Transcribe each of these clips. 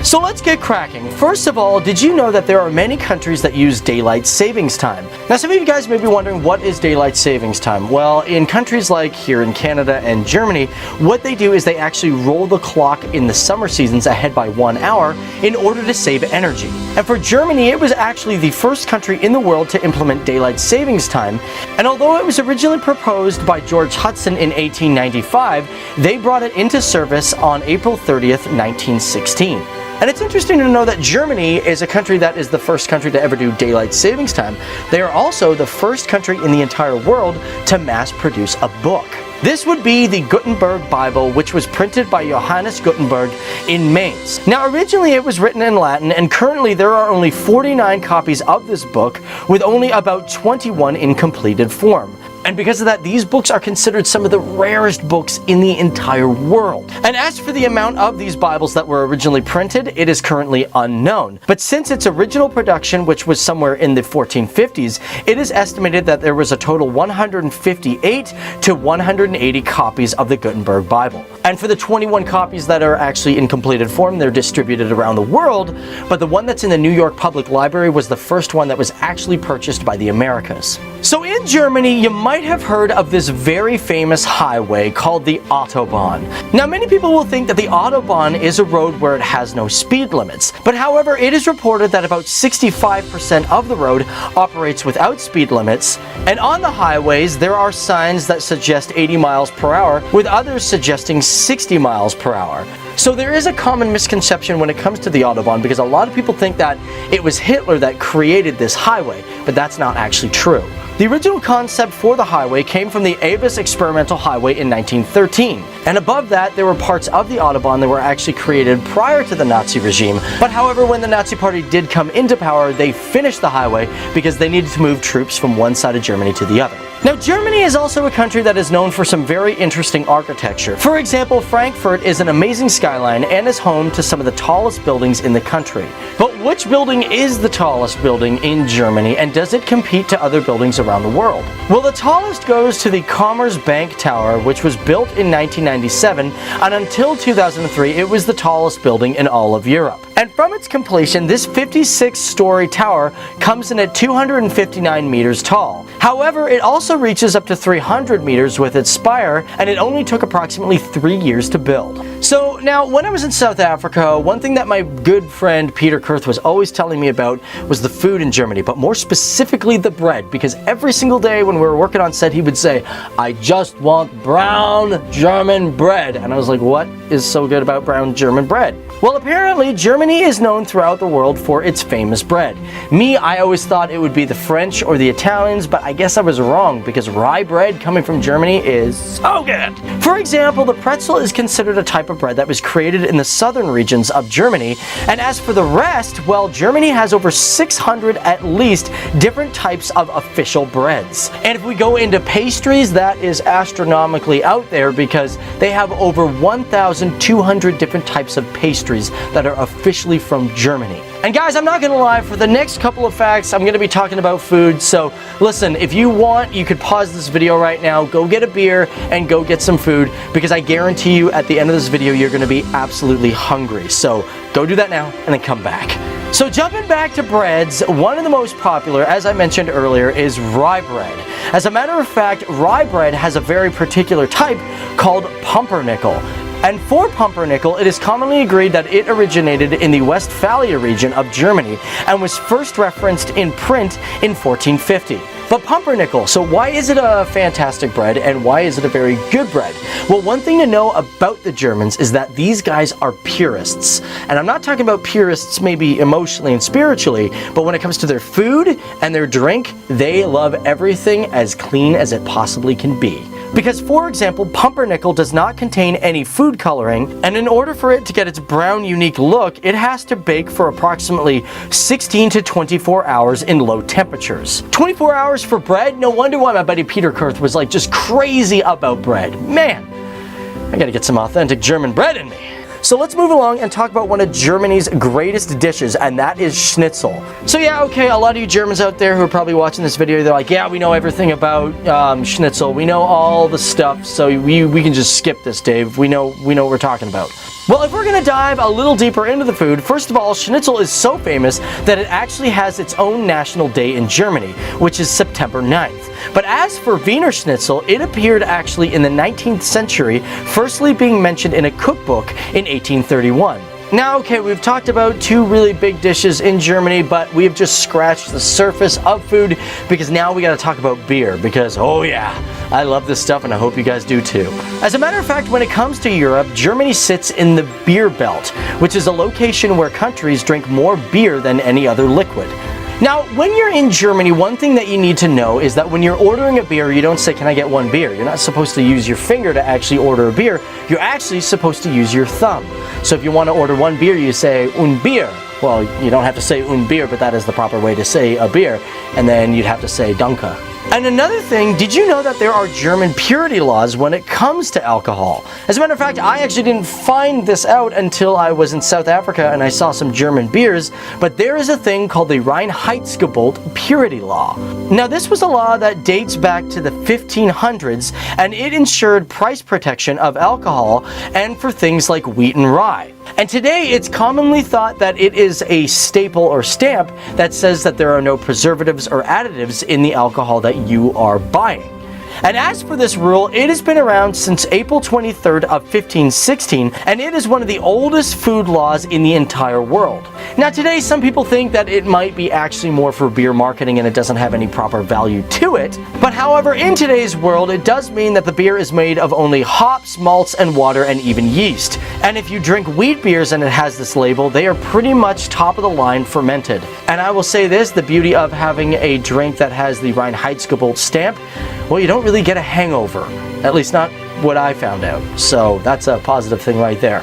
So let's get cracking. First of all, did you know that there are many countries that use daylight savings time? Now some of you guys may be wondering, what is daylight savings time? Well, in countries like here in Canada and Germany, what they do is they actually roll the clock in the summer seasons ahead by 1 hour in order to save energy. And for Germany, it was actually the first country in the world to implement daylight savings time. And although it was originally proposed by George Hudson in 1895, they brought it into service on April 30th, 1916. And it's interesting to know that Germany is a country that is the first country to ever do daylight savings time. They are also the first country in the entire world to mass produce a book. This would be the Gutenberg Bible, which was printed by Johannes Gutenberg in Mainz. Now originally it was written in Latin, and currently there are only 49 copies of this book, with only about 21 in completed form. And because of that, these books are considered some of the rarest books in the entire world. And as for the amount of these Bibles that were originally printed, it is currently unknown. But since its original production, which was somewhere in the 1450s, it is estimated that there was a total 158 to 180 copies of the Gutenberg Bible. And for the 21 copies that are actually in completed form, they're distributed around the world, but the one that's in the New York Public Library was the first one that was actually purchased by the Americas. So in Germany, you might have heard of this very famous highway called the Autobahn. Now many people will think that the Autobahn is a road where it has no speed limits, but however it is reported that about 65% of the road operates without speed limits, and on the highways there are signs that suggest 80 miles per hour, with others suggesting 60 miles per hour. So there is a common misconception when it comes to the Autobahn, because a lot of people think that it was Hitler that created this highway, but that's not actually true. The original concept for the highway came from the Avis Experimental Highway in 1913, and above that there were parts of the Autobahn that were actually created prior to the Nazi regime. But however, when the Nazi Party did come into power, they finished the highway because they needed to move troops from one side of Germany to the other. Now Germany is also a country that is known for some very interesting architecture. For example, Frankfurt is an amazing skyline and is home to some of the tallest buildings in the country. But which building is the tallest building in Germany, and does it compete to other buildings around the world? Well, the tallest goes to the Commerzbank Tower, which was built in 1997, and until 2003 it was the tallest building in all of Europe. And from its completion, this 56-story tower comes in at 259 meters tall. However, it also reaches up to 300 meters with its spire, and it only took approximately 3 years to build. So now, when I was in South Africa, one thing that my good friend Peter Kurth was always telling me about was the food in Germany, but more specifically the bread, because every single day when we were working on set, he would say, "I just want brown German bread." And I was like, what is so good about brown German bread? Well, apparently Germany is known throughout the world for its famous bread. Me, I always thought it would be the French or the Italians, but I guess I was wrong, because rye bread coming from Germany is so good. For example, the pretzel is considered a type of bread that was created in the southern regions of Germany. And as for the rest, well, Germany has over 600 at least different types of official breads. And if we go into pastries, that is astronomically out there, because they have over 1,200 different types of pastries that are officially from Germany. And guys, I'm not gonna lie, for the next couple of facts, I'm gonna be talking about food. So listen, if you want, you could pause this video right now, go get a beer, and go get some food, because I guarantee you at the end of this video, you're gonna be absolutely hungry. So go do that now, and then come back. So jumping back to breads, one of the most popular, as I mentioned earlier, is rye bread. As a matter of fact, rye bread has a very particular type called pumpernickel. And for pumpernickel, it is commonly agreed that it originated in the Westphalia region of Germany and was first referenced in print in 1450. But pumpernickel, so why is it a fantastic bread, and why is it a very good bread? Well, one thing to know about the Germans is that these guys are purists. And I'm not talking about purists maybe emotionally and spiritually, but when it comes to their food and their drink, they love everything as clean as it possibly can be. Because, for example, pumpernickel does not contain any food coloring, and in order for it to get its brown, unique look, it has to bake for approximately 16 to 24 hours in low temperatures. 24 hours for bread? No wonder why my buddy Peter Kurth was like just crazy about bread. Man, I gotta get some authentic German bread in me. So let's move along and talk about one of Germany's greatest dishes, and that is schnitzel. So yeah, okay, a lot of you Germans out there who are probably watching this video, they're like, yeah, we know everything about schnitzel. We know all the stuff, so we can just skip this, Dave. We know what we're talking about. Well, if we're gonna dive a little deeper into the food, first of all, schnitzel is so famous that it actually has its own national day in Germany, which is September 9th. But as for Wiener Schnitzel, it appeared actually in the 19th century, firstly being mentioned in a cookbook in 1831. Now, okay, we've talked about two really big dishes in Germany, but we've just scratched the surface of food because now we gotta talk about beer because, oh yeah, I love this stuff and I hope you guys do too. As a matter of fact, when it comes to Europe, Germany sits in the beer belt, which is a location where countries drink more beer than any other liquid. Now, when you're in Germany, one thing that you need to know is that when you're ordering a beer, you don't say, "Can I get one beer?" You're not supposed to use your finger to actually order a beer. You're actually supposed to use your thumb. So if you want to order one beer, you say, "Un Bier." Well, you don't have to say "un Bier," but that is the proper way to say a beer. And then you'd have to say "Danke." And another thing, did you know that there are German purity laws when it comes to alcohol? As a matter of fact, I actually didn't find this out until I was in South Africa and I saw some German beers, but there is a thing called the Reinheitsgebot purity law. Now, this was a law that dates back to the 1500s, and it ensured price protection of alcohol and for things like wheat and rye. And today, it's commonly thought that it is a staple or stamp that says that there are no preservatives or additives in the alcohol that you are buying. And as for this rule, it has been around since April 23rd of 1516, and it is one of the oldest food laws in the entire world. Now today, some people think that it might be actually more for beer marketing and it doesn't have any proper value to it. But however, in today's world, it does mean that the beer is made of only hops, malts, and water, and even yeast. And if you drink wheat beers and it has this label, they are pretty much top of the line fermented. And I will say this, the beauty of having a drink that has the Reinheitsgebot stamp, well, you don't really get a hangover. At least not what I found out. So that's a positive thing right there.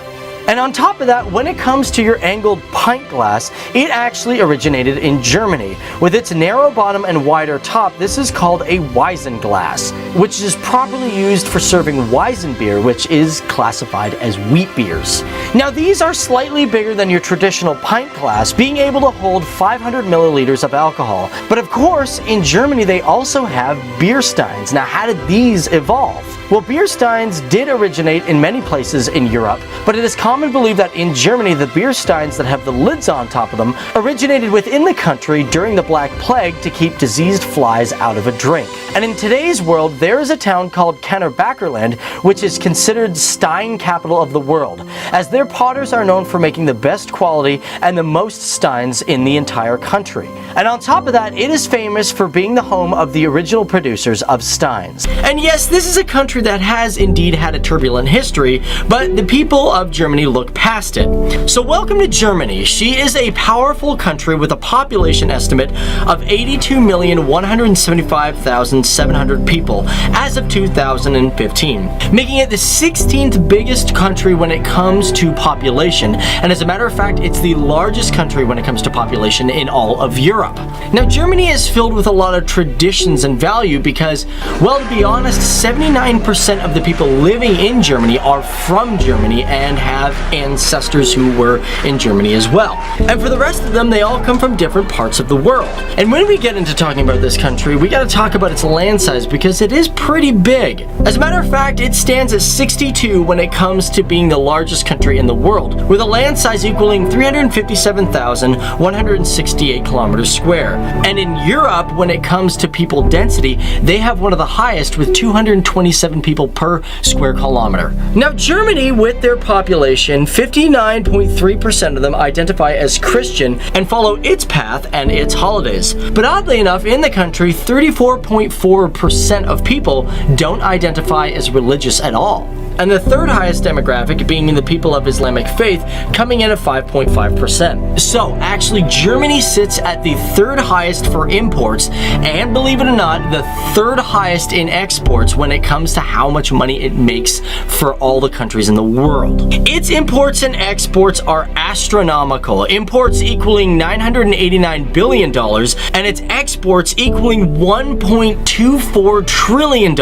And on top of that, when it comes to your angled pint glass, it actually originated in Germany. With its narrow bottom and wider top, this is called a Weissenglas, which is properly used for serving Weizen beer, which is classified as wheat beers. Now these are slightly bigger than your traditional pint glass, being able to hold 500 milliliters of alcohol. But of course, in Germany they also have beer steins. Now how did these evolve? Well, beer steins did originate in many places in Europe, but it is common belief that in Germany, the beer steins that have the lids on top of them originated within the country during the Black Plague to keep diseased flies out of a drink. And in today's world, there is a town called Kennerbackerland, which is considered stein capital of the world, as their potters are known for making the best quality and the most steins in the entire country. And on top of that, it is famous for being the home of the original producers of steins. And yes, this is a country that has indeed had a turbulent history, but the people of Germany look past it. So welcome to Germany. She is a powerful country with a population estimate of 82,175,700 people as of 2015, making it the 16th biggest country when it comes to population. And as a matter of fact, it's the largest country when it comes to population in all of Europe. Now, Germany is filled with a lot of traditions and value because, well, to be honest, 79% of the people living in Germany are from Germany and have ancestors who were in Germany as well. And for the rest of them, they all come from different parts of the world. And when we get into talking about this country, we gotta talk about its land size because it is pretty big. As a matter of fact, it stands at 62 when it comes to being the largest country in the world, with a land size equaling 357,168 kilometers square. And in Europe, when it comes to people density, they have one of the highest with 227 people per square kilometer. Now, Germany, with their population, 59.3% of them identify as Christian and follow its path and its holidays. But oddly enough, in the country, 34.4% of people don't identify as religious at all. And the third highest demographic being the people of Islamic faith, coming in at 5.5%. So actually, Germany sits at the third highest for imports, and believe it or not, the third highest in exports when it comes to how much money it makes for all the countries in the world. Its imports and exports are astronomical. Imports equaling $989 billion, and its exports equaling $1.24 trillion.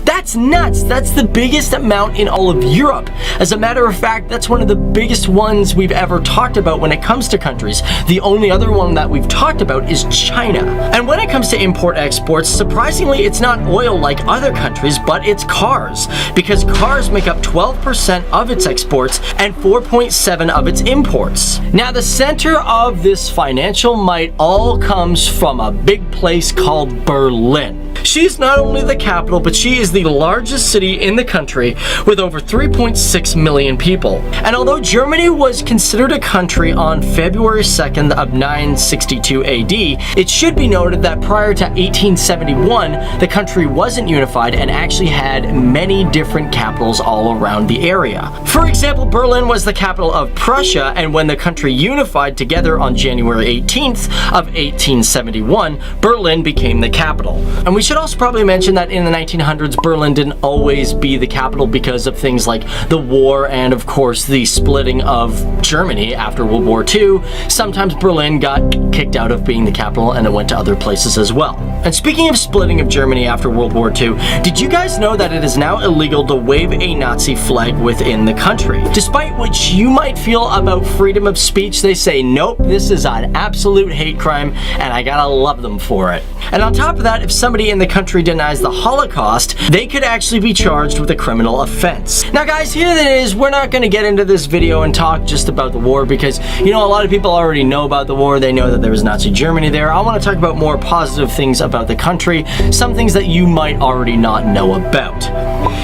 That's nuts. That's the biggest amount count in all of Europe. As a matter of fact, that's one of the biggest ones we've ever talked about when it comes to countries. The only other one that we've talked about is China. And when it comes to import-exports, surprisingly, it's not oil like other countries, but it's cars, because cars make up 12% of its exports and 4.7% of its imports. Now, the center of this financial might all comes from a big place called Berlin. She's not only the capital, but she is the largest city in the country with over 3.6 million people. And although Germany was considered a country on February 2nd of 962 AD, it should be noted that prior to 1871, the country wasn't unified and actually had many different capitals all around the area. For example, Berlin was the capital of Prussia, and when the country unified together on January 18th of 1871, Berlin became the capital. And we should also probably mention that in the 1900s, Berlin didn't always be the capital because of things like the war and, of course, the splitting of Germany after World War II. Sometimes Berlin got kicked out of being the capital and it went to other places as well. And speaking of splitting of Germany after World War II, did you guys know that it is now illegal to wave a Nazi flag within the country? Despite what you might feel about freedom of speech, they say, nope, this is an absolute hate crime and I gotta love them for it. And on top of that, if somebody in the country denies the Holocaust, they could actually be charged with a criminal offense. Now guys, here it is. We're not going to get into this video and talk just about the war because, you know, a lot of people already know about the war. They know that there was Nazi Germany there. I want to talk about more positive things about the country, some things that you might already not know about.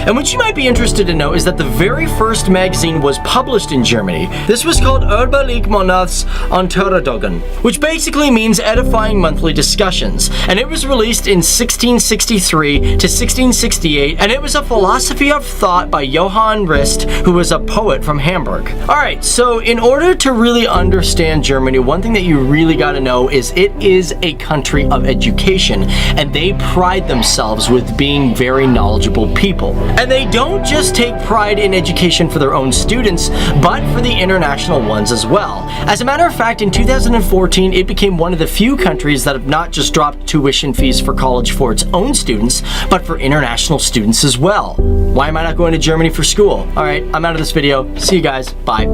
And what you might be interested to know is that the very first magazine was published in Germany. This was called Überblick Monats Unterredungen, which basically means edifying monthly discussions. And it was released in 1663 to 1668, and it was a philosophy of thought by Johann Rist, who was a poet from Hamburg. Alright, so in order to really understand Germany, one thing that you really got to know is it is a country of education, and they pride themselves with being very knowledgeable people. And they don't just take pride in education for their own students, but for the international ones as well. As a matter of fact, in 2014, it became one of the few countries that have not just dropped tuition fees for college for its own students, but for international students as well. Why am I not going to Germany for school? Alright, I'm out of this video. See you guys. Bye.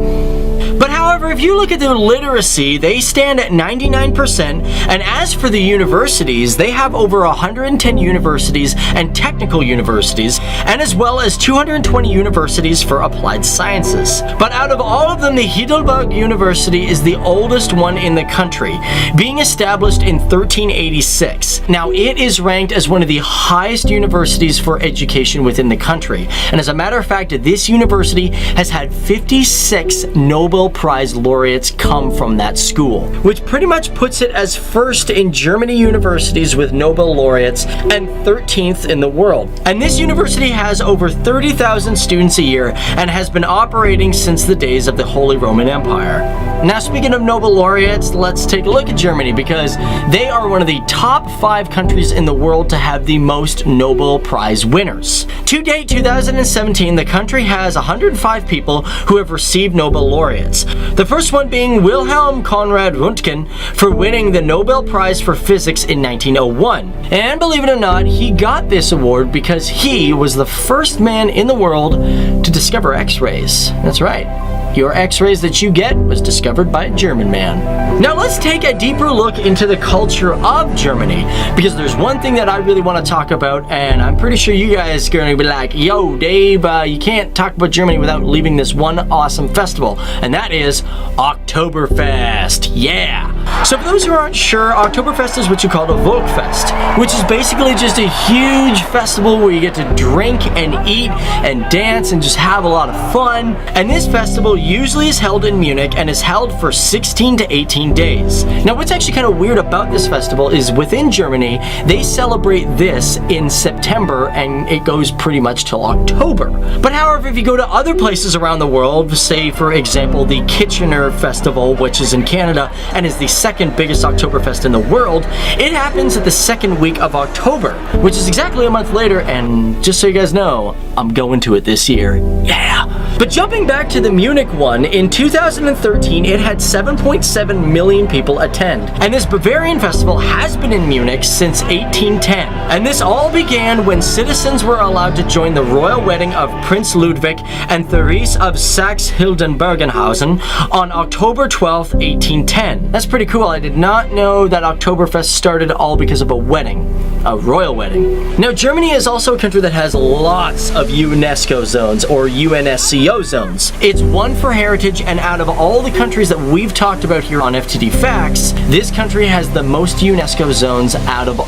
But however, if you look at their literacy, they stand at 99%, and as for the universities, they have over 110 universities and technical universities, and as well as 220 universities for applied sciences. But out of all of them, the Heidelberg University is the oldest one in the country, being established in 1386. Now, it is ranked as one of the highest universities for education within the country, and as a matter of fact, this university has had 56 Nobel Prize laureates come from that school, which pretty much puts it as first in Germany universities with Nobel laureates and 13th in the world. And this university has over 30,000 students a year and has been operating since the days of the Holy Roman Empire. Now, speaking of Nobel laureates, let's take a look at Germany because they are one of the top 5 countries in the world to have the most Nobel Prize winners. To date, 2017, the country has 105 people who have received Nobel laureates. The first one being Wilhelm Conrad Röntgen for winning the Nobel Prize for Physics in 1901. And believe it or not, he got this award because he was the first man in the world to discover X-rays. That's right. Your X-rays that you get was discovered by a German man. Now let's take a deeper look into the culture of Germany, because there's one thing that I really want to talk about, and I'm pretty sure you guys are going to be like, yo, Dave, you can't talk about Germany without leaving this one awesome festival, and that is Oktoberfest. Yeah! So for those who aren't sure, Oktoberfest is what you call a Volksfest, which is basically just a huge festival where you get to drink and eat and dance and just have a lot of fun. And this festival usually is held in Munich and is held for 16 to 18 days. Now what's actually kind of weird about this festival is within Germany, they celebrate this in September and it goes pretty much till October. But however, if you go to other places around the world, say for example the Kitchener Festival, which is in Canada and is the second second biggest Oktoberfest in the world, it happens at the second week of October, which is exactly a month later, and just so you guys know, I'm going to it this year. Yeah! But jumping back to the Munich one, in 2013 it had 7.7 million people attend. And this Bavarian festival has been in Munich since 1810. And this all began when citizens were allowed to join the royal wedding of Prince Ludwig and Therese of Saxe-Hildenbergenhausen on October 12, 1810. That's pretty cool. I did not know that Oktoberfest started all because of a wedding. A royal wedding. Now, Germany is also a country that has lots of UNESCO zones, or UNESCO zones. It's one for heritage, and out of all the countries that we've talked about here on FTD Facts, this country has the most UNESCO zones out of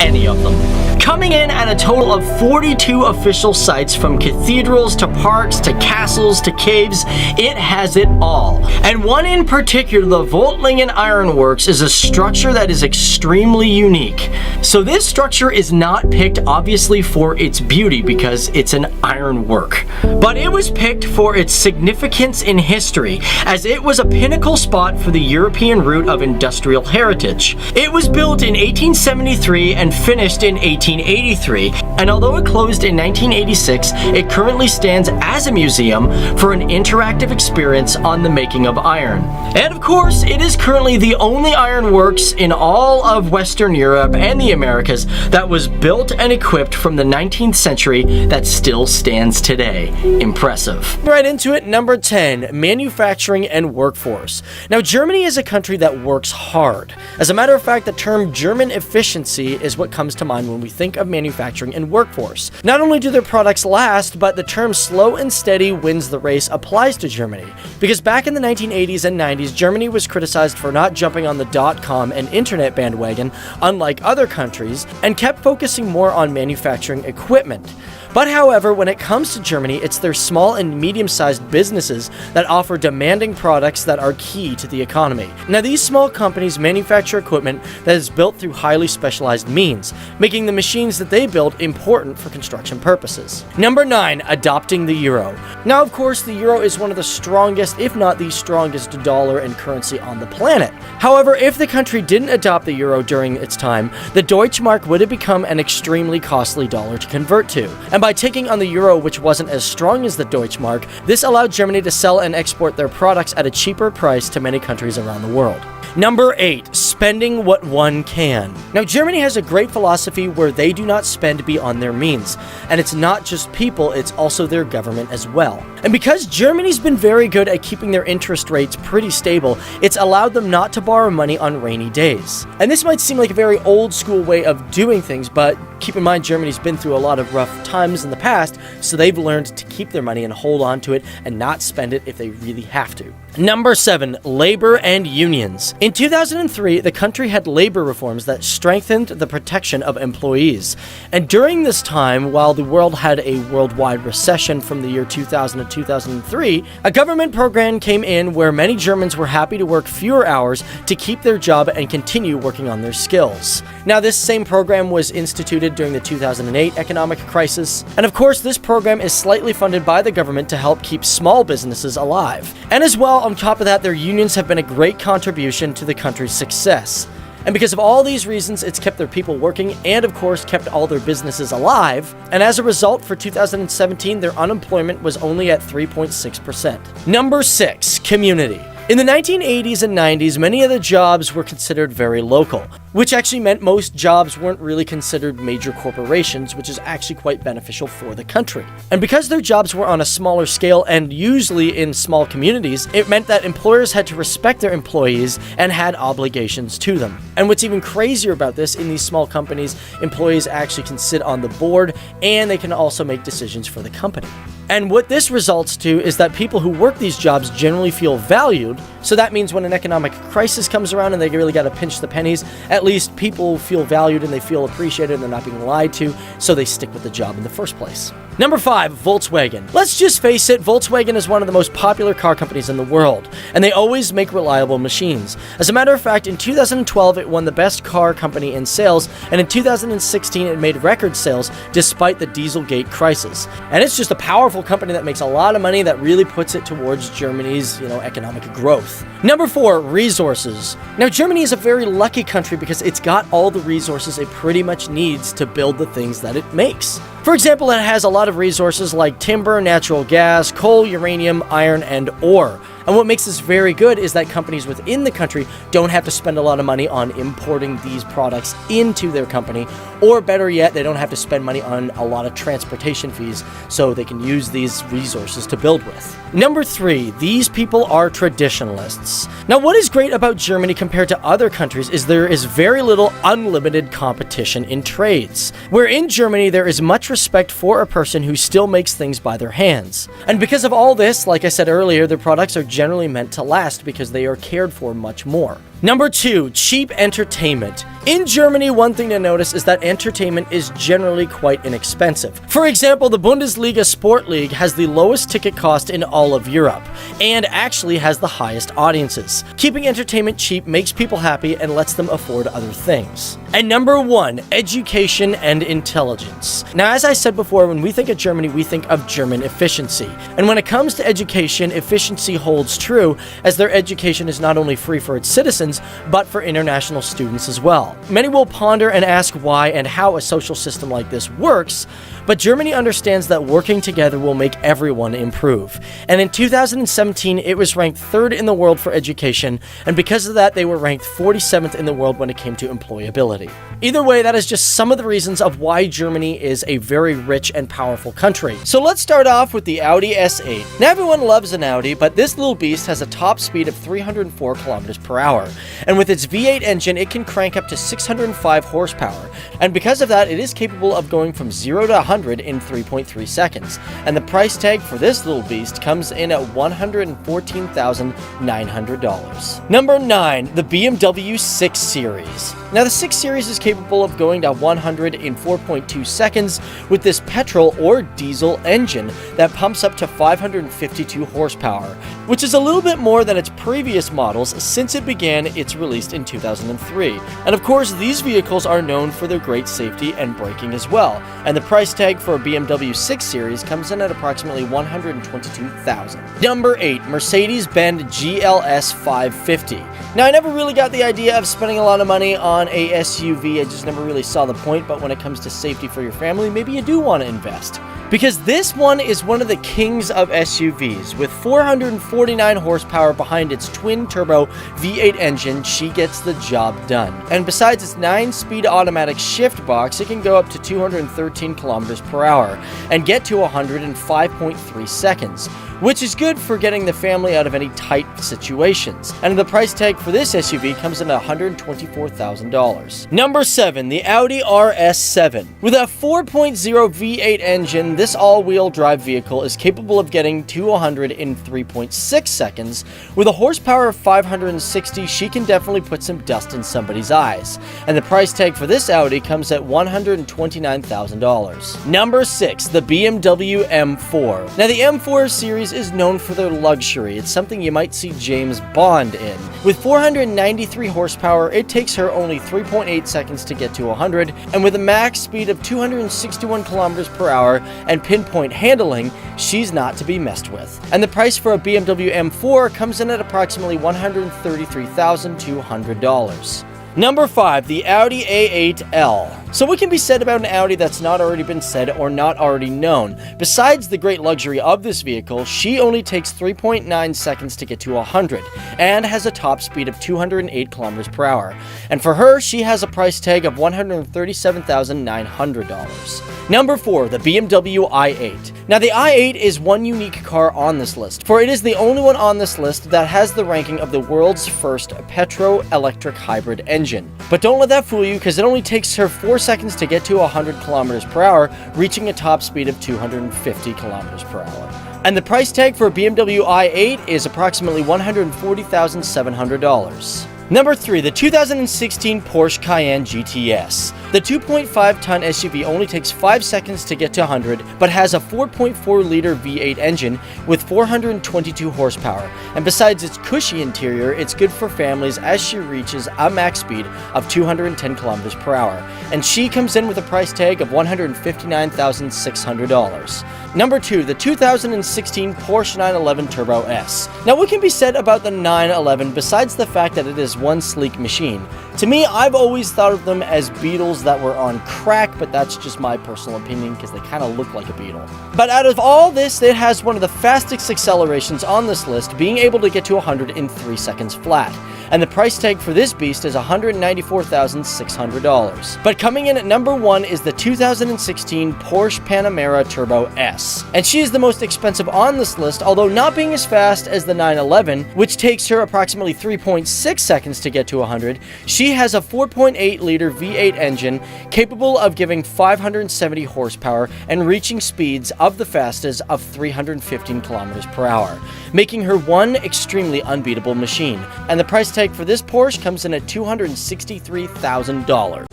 any of them. Coming in at a total of 42 official sites, from cathedrals to parks to castles to caves, it has it all. And one in particular, the Voltlingen Ironworks, is a structure that is extremely unique. So this structure is not picked obviously for its beauty because it's an ironwork, but it was picked for its significance in history, as it was a pinnacle spot for the European route of industrial heritage. It was built in 1873 and finished in 1883, and although it closed in 1986, it currently stands as a museum for an interactive experience on the making of iron. And of course, it is currently the only ironworks in all of Western Europe and the Americas that was built and equipped from the 19th century that still stands today. Impressive. Right into it, number 10, manufacturing and workforce. Now, Germany is a country that works hard. As a matter of fact, the term German efficiency is what comes to mind when we think of manufacturing and workforce. Not only do their products last, but the term slow and steady wins the race applies to Germany. Because back in the 1980s and 90s, Germany was criticized for not jumping on the .com and internet bandwagon, unlike other countries, and kept focusing more on manufacturing equipment. But however, when it comes to Germany, it's their small and medium-sized businesses that offer demanding products that are key to the economy. Now, these small companies manufacture equipment that is built through highly specialized means, making the machines that they build important for construction purposes. Number 9, adopting the euro. Now, of course, the euro is one of the strongest, if not the strongest, dollar and currency on the planet. However, if the country didn't adopt the euro during its time, the Deutschmark would have become an extremely costly dollar to convert to. And by taking on the euro, which wasn't as strong as the Deutschmark, this allowed Germany to sell and export their products at a cheaper price to many countries around the world. Number 8, spending what one can. Now, Germany has a great philosophy where they do not spend beyond their means. And it's not just people, it's also their government as well. And because Germany's been very good at keeping their interest rates pretty stable, it's allowed them not to borrow money on rainy days. And this might seem like a very old school way of doing things, but keep in mind Germany's been through a lot of rough times in the past, so they've learned to keep their money and hold on to it and not spend it if they really have to. Number 7, labor and unions. In 2003, the country had labor reforms that strengthened the protection of employees. And during this time, while the world had a worldwide recession from the year 2000 to 2003, a government program came in where many Germans were happy to work fewer hours to keep their job and continue working on their skills. Now, this same program was instituted during the 2008 economic crisis. And of course, this program is slightly funded by the government to help keep small businesses alive. And as well, on top of that, their unions have been a great contribution to the country's success. And because of all these reasons, it's kept their people working and, of course, kept all their businesses alive. And as a result, for 2017, their unemployment was only at 3.6%. Number 6, community. In the 1980s and 90s, many of the jobs were considered very local, which actually meant most jobs weren't really considered major corporations, which is actually quite beneficial for the country. And because their jobs were on a smaller scale and usually in small communities, it meant that employers had to respect their employees and had obligations to them. And what's even crazier about this, in these small companies, employees actually can sit on the board and they can also make decisions for the company. And what this results to is that people who work these jobs generally feel valued. So that means when an economic crisis comes around and they really got to pinch the pennies, at least people feel valued and they feel appreciated and they're not being lied to, so they stick with the job in the first place. Number 5, Volkswagen. Let's just face it, Volkswagen is one of the most popular car companies in the world, and they always make reliable machines. As a matter of fact, in 2012, it won the best car company in sales, and in 2016, it made record sales despite the Dieselgate crisis. And it's just a powerful company that makes a lot of money that really puts it towards Germany's, economic growth. Number 4, resources. Now, Germany is a very lucky country because it's got all the resources it pretty much needs to build the things that it makes. For example, it has a lot of resources like timber, natural gas, coal, uranium, iron, and ore. And what makes this very good is that companies within the country don't have to spend a lot of money on importing these products into their company, or better yet, they don't have to spend money on a lot of transportation fees, so they can use these resources to build with. Number 3, these people are traditionalists. Now, what is great about Germany compared to other countries is there is very little unlimited competition in trades. Where in Germany, there is much respect for a person who still makes things by their hands. And because of all this, like I said earlier, their products are generally meant to last because they are cared for much more. Number 2, cheap entertainment. In Germany, one thing to notice is that entertainment is generally quite inexpensive. For example, the Bundesliga Sport League has the lowest ticket cost in all of Europe, and actually has the highest audiences. Keeping entertainment cheap makes people happy and lets them afford other things. And number 1, education and intelligence. Now, as I said before, when we think of Germany, we think of German efficiency. And when it comes to education, efficiency holds true, as their education is not only free for its citizens, but for international students as well. Many will ponder and ask why and how a social system like this works, but Germany understands that working together will make everyone improve. And in 2017, it was ranked 3rd in the world for education, and because of that, they were ranked 47th in the world when it came to employability. Either way, that is just some of the reasons of why Germany is a very rich and powerful country. So let's start off with the Audi S8. Now, everyone loves an Audi, but this little beast has a top speed of 304 kilometers per hour. And with its V8 engine, it can crank up to 605 horsepower. And because of that, it is capable of going from 0 to 100 in 3.3 seconds. And the price tag for this little beast comes in at $114,900. Number 9, the BMW 6 Series. Now, the 6 Series is capable of going to 100 in 4.2 seconds with this petrol or diesel engine that pumps up to 552 horsepower, which is a little bit more than its previous models since it began its release in 2003. And of course, these vehicles are known for their great safety and braking as well. And the price tag for a BMW 6 Series comes in at approximately $122,000. Number 8, Mercedes-Benz GLS 550. Now, I never really got the idea of spending a lot of money on a SUV. I just never really saw the point, but when it comes to safety for your family, maybe you do want to invest. Because this one is one of the kings of SUVs. With 449 horsepower behind its twin-turbo V8 engine, she gets the job done. And besides its 9-speed automatic shift box, it can go up to 213 kilometers per hour and get to 100 in 5.3 seconds, which is good for getting the family out of any tight situations. And the price tag for this SUV comes in at $124,000. Number 7, the Audi RS7. With a 4.0 V8 engine, this all-wheel drive vehicle is capable of getting to 100 in 3.6 seconds. With a horsepower of 560, she can definitely put some dust in somebody's eyes. And the price tag for this Audi comes at $129,000. Number 6, the BMW M4. Now, the M4 series is known for their luxury. It's something you might see James Bond in. With 493 horsepower, it takes her only 3.8 seconds to get to 100, and with a max speed of 261 kilometers per hour and pinpoint handling, she's not to be messed with. And the price for a BMW M4 comes in at approximately $133,200. Number 5, the Audi A8L. So what can be said about an Audi that's not already been said or not already known? Besides the great luxury of this vehicle, she only takes 3.9 seconds to get to 100 and has a top speed of 208 kilometers per hour. And for her, she has a price tag of $137,900. Number 4, the BMW i8. Now, the i8 is one unique car on this list, for it is the only one on this list that has the ranking of the world's first petro-electric hybrid engine. But don't let that fool you, because it only takes her 4 seconds to get to 100 kilometers per hour, reaching a top speed of 250 kilometers per hour. And the price tag for a BMW i8 is approximately $140,700. Number 3, the 2016 Porsche Cayenne GTS. The 2.5-ton SUV only takes 5 seconds to get to 100, but has a 4.4-liter V8 engine with 422 horsepower. And besides its cushy interior, it's good for families as she reaches a max speed of 210 kilometers per hour. And she comes in with a price tag of $159,600. Number 2, the 2016 Porsche 911 Turbo S. Now, what can be said about the 911 besides the fact that it is one sleek machine? To me, I've always thought of them as Beetles that were on crack, but that's just my personal opinion because they kind of look like a Beetle. But out of all this, it has one of the fastest accelerations on this list, being able to get to 100 in 3 seconds flat. And the price tag for this beast is $194,600. But coming in at number 1 is the 2016 Porsche Panamera Turbo S. And she is the most expensive on this list, although not being as fast as the 911, which takes her approximately 3.6 seconds to get to 100. She has a 4.8-liter V8 engine capable of giving 570 horsepower and reaching speeds of the fastest of 315 kilometers per hour, making her one extremely unbeatable machine. And the price tag for this Porsche comes in at $263,000.